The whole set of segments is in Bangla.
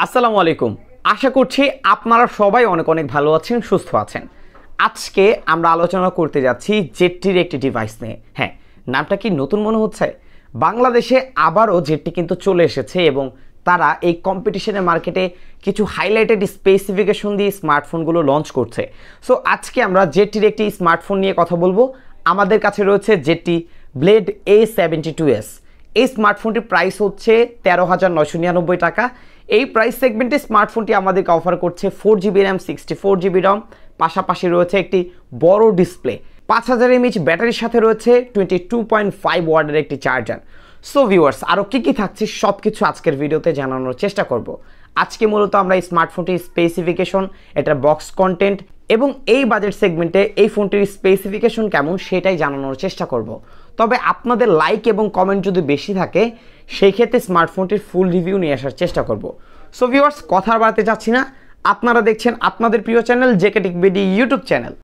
আসসালামু আলাইকুম। আশা করছি আপনারা সবাই অনেক অনেক ভালো আছেন, সুস্থ আছেন। আজকে আমরা আলোচনা করতে যাচ্ছি জেটটির একটি ডিভাইস নিয়ে। হ্যাঁ, নামটা কি নতুন মনে হচ্ছে? বাংলাদেশে আবারও জেটটি কিন্তু চলে এসেছে এবং তারা এই কম্পিটিশনের মার্কেটে কিছু হাইলাইটেড স্পেসিফিকেশন দিয়ে স্মার্টফোনগুলো লঞ্চ করছে। সো আজকে আমরা জেটটির একটি স্মার্টফোন নিয়ে কথা বলবো। আমাদের কাছে রয়েছে জেটটি ব্লেড A72s। এই স্মার্টফোনটির প্রাইস হচ্ছে 13,999 টাকা। এই প্রাইস সেগমেন্টে স্মার্টফোনটি আমাদেরকে অফার করছে 4GB র্যাম, 64GB রম, পাশাপাশি রয়েছে একটি বড় ডিসপ্লে, 5000 mAh ব্যাটারির সাথে রয়েছে 22.5 ওয়াটের একটি চার্জার। সো ভিউয়ার্স, আরও কী থাকছে সব কিছু আজকের ভিডিওতে জানানোর চেষ্টা করব। আজকে মূলত আমরা এই স্মার্টফোনটির স্পেসিফিকেশন, এটার বক্স কন্টেন্ট এবং এই বাজেট সেগমেন্টে এই ফোনটির স্পেসিফিকেশন কেমন সেটাই জানানোর চেষ্টা করব। তবে আপনাদের লাইক এবং কমেন্ট যদি বেশি থাকে সেই ক্ষেত্রে স্মার্টফোনটির ফুল রিভিউ নিয়ে আসার চেষ্টা করব। সো ভিউয়ার্স, কথা বাড়াতে যাচ্ছি না, আপনারা দেখছেন আপনাদের প্রিয় channel ZTE Blade YouTube channel.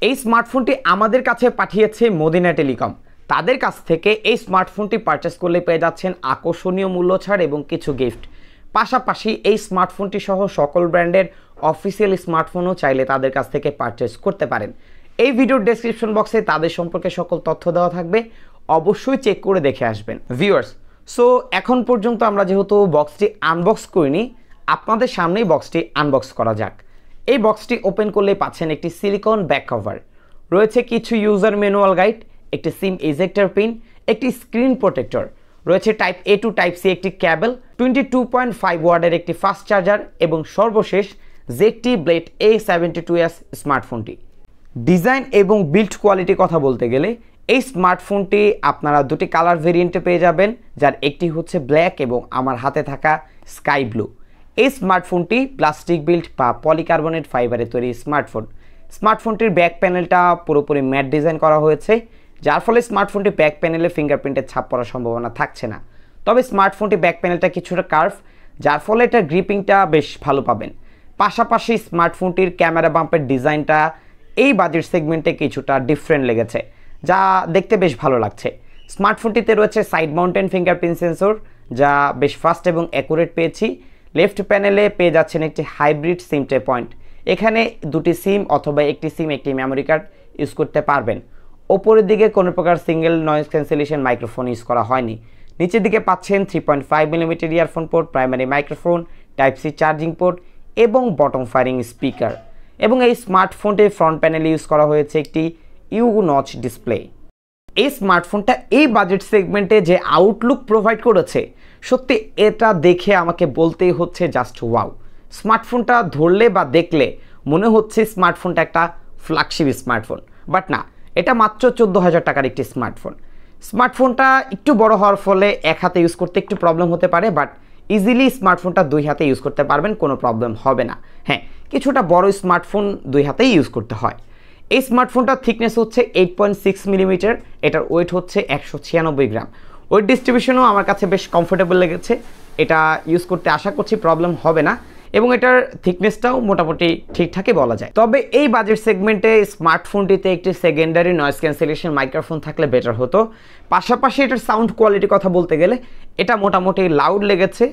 এই স্মার্টফোনটি আমাদের কাছে পাঠিয়েছে মদিনা টেলিকম। তাদের কাছ থেকে এই স্মার্টফোনটি পারচেস করলে পেয়ে যাচ্ছেন আকর্ষণীয় মূল্য ছাড় এবং কিছু গিফট। পাশাপাশি এই স্মার্টফোনটি সহ সকল ব্র্যান্ডের অফিসিয়াল স্মার্টফোনও চাইলে তাদের কাছ থেকে পারচেস করতে পারেন। এই ভিডিওর ডেসক্রিপশন বক্সে তাদের সম্পর্কে সকল তথ্য দেওয়া থাকবে, অবশ্যই চেক করে দেখে আসবেন ভিউয়ার্স। সো এখন পর্যন্ত আমরা যেহেতু বক্সটি আনবক্স করিনি, আপনাদের সামনেই বক্সটি আনবক্স করা যাক। এই বক্সটি ওপেন করলেই পাচ্ছেন একটি সিলিকন ব্যাক কভার, রয়েছে কিছু ইউজার ম্যানুয়াল গাইড, একটি সিম ইজেক্টর পিন, একটি স্ক্রিন প্রোটেক্টর, রয়েছে type A to type C একটি ক্যাবেল, 22.5 ওয়াটের একটি ফাস্ট চার্জার এবং সর্বশেষ ZTE Blade A72s স্মার্টফোনটি। ডিজাইন এবং বিল্ড কোয়ালিটি কথা বলতে গেলে এই স্মার্টফোনটি আপনারা দুটি কালার ভেরিয়েন্টে পেয়ে যাবেন, যার একটি হচ্ছে ব্ল্যাক এবং আমার হাতে থাকা স্কাই ব্লু। এই স্মার্টফোনটি প্লাস্টিক বিল্ড বা পলিকার্বনেট ফাইবারে তৈরি স্মার্টফোনটির ব্যাক প্যানেলটা পুরোপুরি ম্যাট ডিজাইন করা হয়েছে, যার ফলে স্মার্টফোনটি ব্যাক প্যানেলে ফিঙ্গারপ্রিন্টের ছাপ পড়ার সম্ভাবনা থাকছে না। তবে স্মার্টফোনটি ব্যাক প্যানেলটা কিছুটা কার্ভ, যার ফলে এটার গ্রিপিংটা বেশ ভালো পাবেন। পাশাপাশি স্মার্টফোনটির ক্যামেরা বাম্পের ডিজাইনটা এই বাজেট সেগমেন্টে কিছুটা ডিফারেন্ট লেগেছে, যা দেখতে বেশ ভালো লাগছে। স্মার্টফোনটিতে রয়েছে সাইড মাউন্টেন ফিঙ্গারপ্রিন্ট সেন্সর, যা বেশ ফাস্ট এবং অ্যাকুরেট পেয়েছি। লেফট প্যানেলে পেয়ে যাচ্ছেন একটি হাইব্রিড সিম ট্রে পয়েন্ট। এখানে দুটি সিম অথবা একটি সিম একটি মেমোরি কার্ড ইউজ করতে পারবেন। ওপরের দিকে কোনো প্রকার single noise cancellation microphone use করা হয়নি। নিচের দিকে পাচ্ছেন 3.5mm earphone port, primary microphone, type C charging port এবং বটম ফায়ারিং স্পিকার। এবং এই স্মার্টফোনটির ফ্রন্ট প্যানেলে ইউজ করা হয়েছে একটি ইউ নচ ডিসপ্লে। এই স্মার্টফোনটা এই বাজেট সেগমেন্টে যে আউটলুক প্রোভাইড করেছে, সত্যি এটা দেখে আমাকে বলতেই হচ্ছে জাস্ট ওয়াও। স্মার্টফোনটা ধরলে বা দেখলে মনে হচ্ছে স্মার্টফোনটা একটা ফ্ল্যাগশিপ স্মার্টফোন, বাট না, এটা মাত্র 14,000 টাকার একটি স্মার্টফোনটা একটু বড় হওয়ার ফলে এক হাতে ইউজ করতে একটু প্রবলেম হতে পারে, বাট ইজিলি স্মার্টফোনটা দুই হাতে ইউজ করতে পারবেন, কোনো প্রবলেম হবে না। হ্যাঁ, কিছুটা বড় স্মার্টফোন দুই হাতেই ইউজ করতে হয়। এই স্মার্টফোনটার থিকনেস হচ্ছে 8.6mm, এটার ওয়েট হচ্ছে 196 গ্রাম। ওয়েট ডিস্ট্রিবিউশনও আমার কাছে বেশ কমফোর্টেবল লেগেছে, এটা ইউজ করতে আশা করছি প্রবলেম হবে না এবং এটার থিকনেসটাও মোটামুটি ঠিকঠাকই বলা যায়। তবে এই বাজেট সেগমেন্টে স্মার্টফোনটিতে একটি সেকেন্ডারি নয়েজ ক্যান্সেলেশন মাইক্রোফোন থাকলে বেটার হতো। পাশাপাশি এটার সাউন্ড কোয়ালিটি কথা বলতে গেলে এটা মোটামুটি লাউড লেগেছে।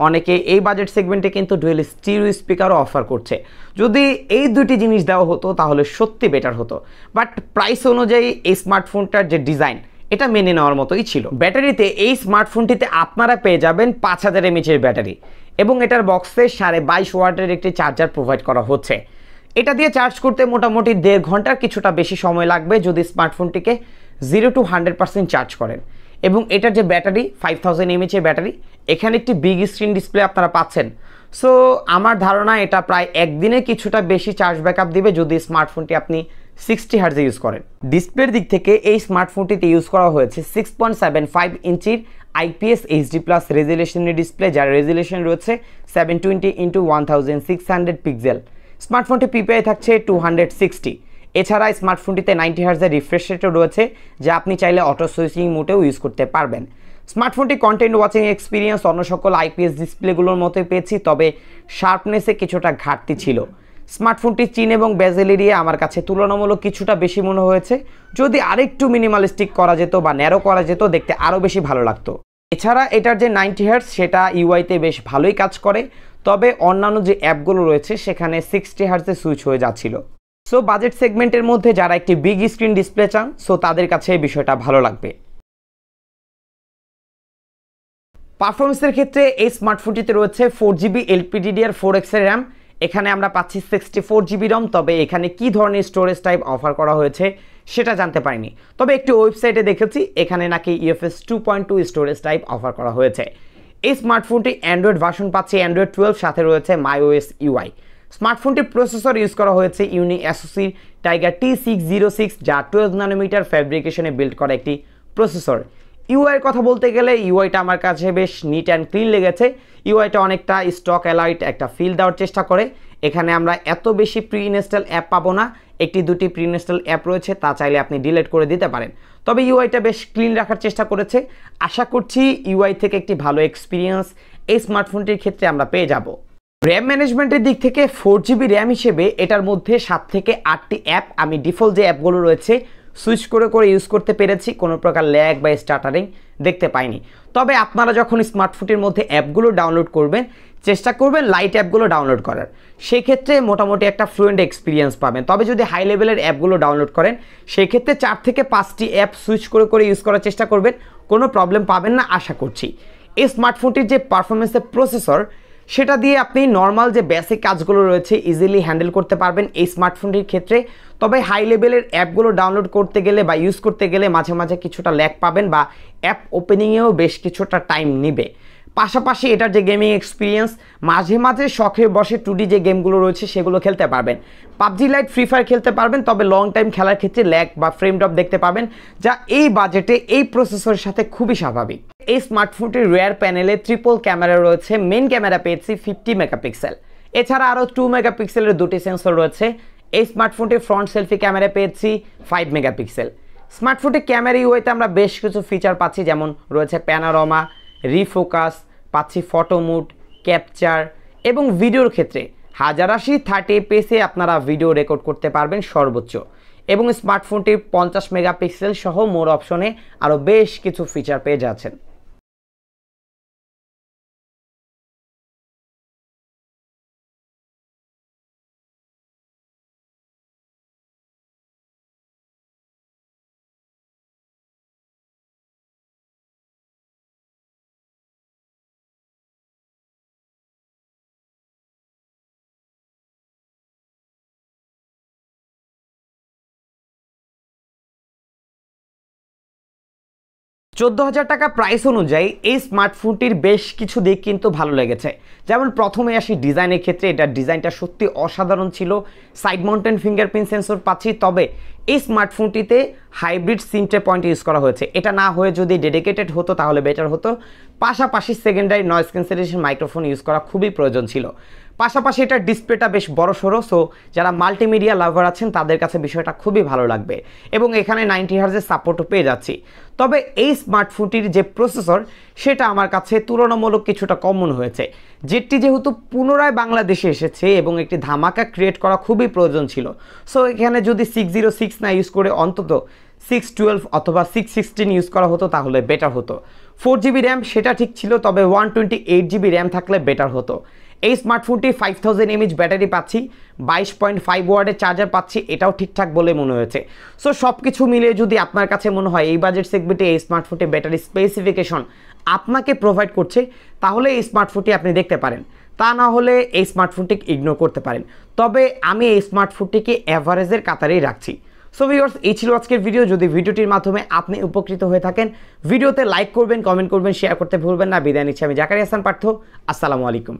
অনেকে এই বাজেট সেগমেন্টে কিন্তু ডুয়েল স্টিরিও স্পিকারও অফার করছে। যদি এই দুটি জিনিস দেওয়া হতো তাহলে সত্যি বেটার হতো, বাট প্রাইস অনুযায়ী এই স্মার্টফোনটার যে ডিজাইন এটা মেনে নেওয়ার মতোই ছিল। ব্যাটারিতে এই স্মার্টফোনটিতে আপনারা পেয়ে যাবেন 5000 mAh ব্যাটারি এবং এটার বক্সে 22.5 ওয়াটের একটি চার্জার প্রোভাইড করা হচ্ছে। এটা দিয়ে চার্জ করতে মোটামুটি 1.5 ঘন্টার কিছুটা বেশি সময় লাগবে যদি স্মার্টফোনটিকে 0 to 100% চার্জ করেন। এবং এটার যে ব্যাটারি 5000 mAh ব্যাটারি, এখানে একটি বিগ স্ক্রিন ডিসপ্লে আপনারা পাচ্ছেন। সো আমার ধারণা এটা প্রায় একদিনে কিছুটা বেশি চার্জ ব্যাকআপ দিবে যদি স্মার্টফোনটি আপনি 60 হার্জে ইউজ করেন। ডিসপ্লের দিক থেকে এই স্মার্টফোনটিতে ইউজ করা হয়েছে 6.75 ইঞ্চির IPS HD+ রেজুলেশনের ডিসপ্লে, যার রেজুলেশন রয়েছে 720x1600 পিক্সেল। স্মার্টফোনটি PPI থাকছে 260। এছাড়া স্মার্টফোনটিতে 90 হার্জের রিফ্রেশ রেটও রয়েছে, যা আপনি চাইলে অটো সুইচিং মোডেও ইউজ করতে পারবেন। স্মার্টফোনটি কন্টেন্ট ওয়াচিং এক্সপিরিয়েন্স অন্য সকল IPS ডিসপ্লেগুলোর মতোই পেয়েছি, তবে শার্পনেসে কিছুটা ঘাটতি ছিল। স্মার্টফোনটি চিন এবং বেজেল এরিয়া আমার কাছে তুলনামূলক কিছুটা বেশি মনে হয়েছে। যদি আরেকটু মিনিমালিস্টিক করা যেত বা ন্যারো করা যেত, দেখতে আরও বেশি ভালো লাগতো। এছাড়া এটার যে 90 হার্টজ সেটা ইউআইতে বেশ ভালোই কাজ করে, তবে অন্যান্য যে অ্যাপগুলো রয়েছে সেখানে 60 হার্টজে সুইচ হয়ে যাচ্ছিল। সো বাজেট সেগমেন্টের মধ্যে যারা একটি বিগ স্ক্রিন ডিসপ্লে চান, সো তাদের কাছে এই বিষয়টা ভালো লাগবে। পারফরমেন্সের ক্ষেত্রে এই স্মার্টফোনটিতে রয়েছে 4GB LPDDR4X এর র্যাম, এখানে আমরা পাচ্ছি 64GB রম। তবে এখানে কি ধরনের স্টোরেজ টাইপ অফার করা হয়েছে সেটা জানতে পারিনি, তবে একটি ওয়েবসাইটে দেখেছি এখানে নাকি UFS 2.2 স্টোরেজ টাইপ অফার করা হয়েছে। এই স্মার্টফোনটি অ্যান্ড্রয়েড ভার্সন পাচ্ছে অ্যান্ড্রয়েড 12, সাথে রয়েছে MyOS UI। স্মার্টফোনটির প্রসেসর ইউজ করা হয়েছে ইউনি অ্যাসোসি টাইগার T606, যা 12 ন্যানোমিটার ফ্যাব্রিকেশনে বিল্ড করা একটি প্রসেসর। ইউআইয়ের কথা বলতে গেলে ইউআইটা আমার কাছে বেশ নিট অ্যান্ড ক্লিন লেগেছে। ইউআইটা অনেকটা স্টক অ্যালাইট একটা ফিল দেওয়ার চেষ্টা করে। এখানে আমরা এত বেশি প্রি ইনস্টল অ্যাপ পাবো না, একটি দুটি প্রি ইনস্টল অ্যাপ রয়েছে, তা চাইলে আপনি ডিলিট করে দিতে পারেন। তবে ইউআইটা বেশ ক্লিন রাখার চেষ্টা করেছে। আশা করছি ইউআই থেকে একটি ভালো এক্সপিরিয়েন্স এই স্মার্টফোনটির ক্ষেত্রে আমরা পেয়ে যাব। র্যাম ম্যানেজমেন্টের দিক থেকে 4GB র্যাম হিসেবে এটার মধ্যে 7 থেকে 8টি অ্যাপ আমি ডিফল্ট যে অ্যাপগুলো রয়েছে সুইচ করে ইউজ করতে পেরেছি, কোনো প্রকার ল্যাগ বা স্টার্টারিং দেখতে পাইনি। তবে আপনারা যখন স্মার্টফোনটির মধ্যে অ্যাপগুলো ডাউনলোড করবেন, চেষ্টা করবেন লাইট অ্যাপগুলো ডাউনলোড করার, সেই ক্ষেত্রে মোটামুটি একটা ফ্লুয়েন্ট এক্সপিরিয়েন্স পাবেন। তবে যদি হাই লেভেলের অ্যাপগুলো ডাউনলোড করেন, সেই ক্ষেত্রে 4 থেকে 5টি অ্যাপ সুইচ করে ইউজ করার চেষ্টা করবেন, কোনো প্রবলেম পাবেন না আশা করছি। এই স্মার্টফোনটির যে পারফরমেন্সের প্রসেসর, সেটা দিয়ে আপনি নর্মাল যে বেসিক কাজগুলো রয়েছে ইজিলি হ্যান্ডেল করতে পারবেন এই স্মার্টফোনটির ক্ষেত্রে। তবে হাই লেভেলের অ্যাপগুলো ডাউনলোড করতে গেলে বা ইউজ করতে গেলে মাঝে মাঝে কিছুটা ল্যাগ পাবেন বা অ্যাপ ওপেনিংয়েও বেশ কিছুটা টাইম নেবে। পাশাপাশি এটার যে গেমিং এক্সপিরিয়েন্স, মাঝে মাঝে শখে বসে 2D যে গেমগুলো রয়েছে সেগুলো খেলতে পারবেন। পাবজি লাইট, ফ্রি ফায়ার খেলতে পারবেন, তবে লং টাইম খেলার ক্ষেত্রে ল্যাগ বা ফ্রেম ড্রপ দেখতে পাবেন, যা এই বাজেটে এই প্রসেসরের সাথে খুবই স্বাভাবিক। এই স্মার্টফোনটির রিয়ার প্যানেলে ট্রিপল ক্যামেরা রয়েছে। মেন ক্যামেরা পেয়েছি 50 মেগাপিক্সেল, এছাড়া আরও 2 মেগাপিক্সেলের দুটি সেন্সর রয়েছে। এই স্মার্টফোনটির ফ্রন্ট সেলফি ক্যামেরা পেয়েছি 5 মেগাপিক্সেল। স্মার্টফোনটির ক্যামেরা ইউআইতে আমরা বেশ কিছু ফিচার পাচ্ছি, যেমন রয়েছে প্যানোরামা, রিফোকাস, পাচ্ছি ফটো মুড, ক্যাপচার এবং ভিডিওর ক্ষেত্রে 1080 30fps আপনারা ভিডিও রেকর্ড করতে পারবেন সর্বোচ্চ। এবং স্মার্টফোনটির 50 মেগাপিক্সেল সহ মোর অপশনে আরও বেশ কিছু ফিচার পেয়ে যাচ্ছেন। $14,000 প্রাইস অনুযায়ী এই স্মার্টফোনটির বেশ কিছু দিক কিন্তু ভালো লেগেছে। যেমন প্রথমে আসি ডিজাইনের ক্ষেত্রে, এটার ডিজাইনটা সত্যি অসাধারণ ছিল। সাইড মাউন্টেন ফিঙ্গারপ্রিন্ট সেন্সর পাচ্ছি, তবে এই স্মার্টফোনটিতে হাইব্রিড সিম পয়েন্ট ইউজ করা হয়েছে। এটা না হয়ে যদি ডেডিকেটেড হতো তাহলে বেটার হতো। পাশাপাশি secondary noise cancellation microphone use করা খুবই প্রয়োজন ছিল। পাশাপাশি এটার ডিসপ্লেটা বেশ বড়সড়, সো যারা মাল্টিমিডিয়া লাভার আছেন তাদের কাছে বিষয়টা খুবই ভালো লাগবে। এবং এখানে 90 হার্জের সাপোর্টও পেয়ে যাচ্ছি। তবে এই স্মার্টফোনটির যে প্রসেসর, সেটা আমার কাছে তুলনামূলক কিছুটা কম মনে হয়েছে। যেটি যেহেতু পুনরায় বাংলাদেশে এসেছে এবং একটি ধামাকা ক্রিয়েট করা খুবই প্রয়োজন ছিল, সো এখানে যদি 606 না ইউজ করে অন্তত 612 অথবা 616 ইউজ করা হতো তাহলে বেটার হতো। 4GB র্যাম সেটা ঠিক ছিল, তবে 128GB র্যাম থাকলে বেটার হতো। এই স্মার্টফোনটি 5000 mAh ব্যাটারি পাচ্ছি, 22.5 ওয়াটের চার্জার পাচ্ছি, এটাও ঠিকঠাক বলে মনে হয়েছে। সো সব কিছু মিলিয়ে যদি আপনার কাছে মনে হয় এই বাজেট সেগমেন্টে এই স্মার্টফোনটি ব্যাটারি স্পেসিফিকেশন আপনাকে প্রোভাইড করছে, তাহলে এই স্মার্টফোনটি আপনি দেখতে পারেন। তা না হলে এই স্মার্টফোনটি ইগনোর করতে পারেন। তবে আমি এই স্মার্টফোনটিকে অ্যাভারেজের কাতারেই রাখছি। সো ভিউয়ার্স, এই ছিল আজকের ভিডিও। যদি ভিডিওটির মাধ্যমে আপনি উপকৃত হয়ে থাকেন, ভিডিওতে লাইক করবেন, কমেন্ট করবেন, শেয়ার করতে ভুলবেন না। বিদায় নিচ্ছি আমি জাকারিয়া হাসান পার্থ। আসসালামু আলাইকুম।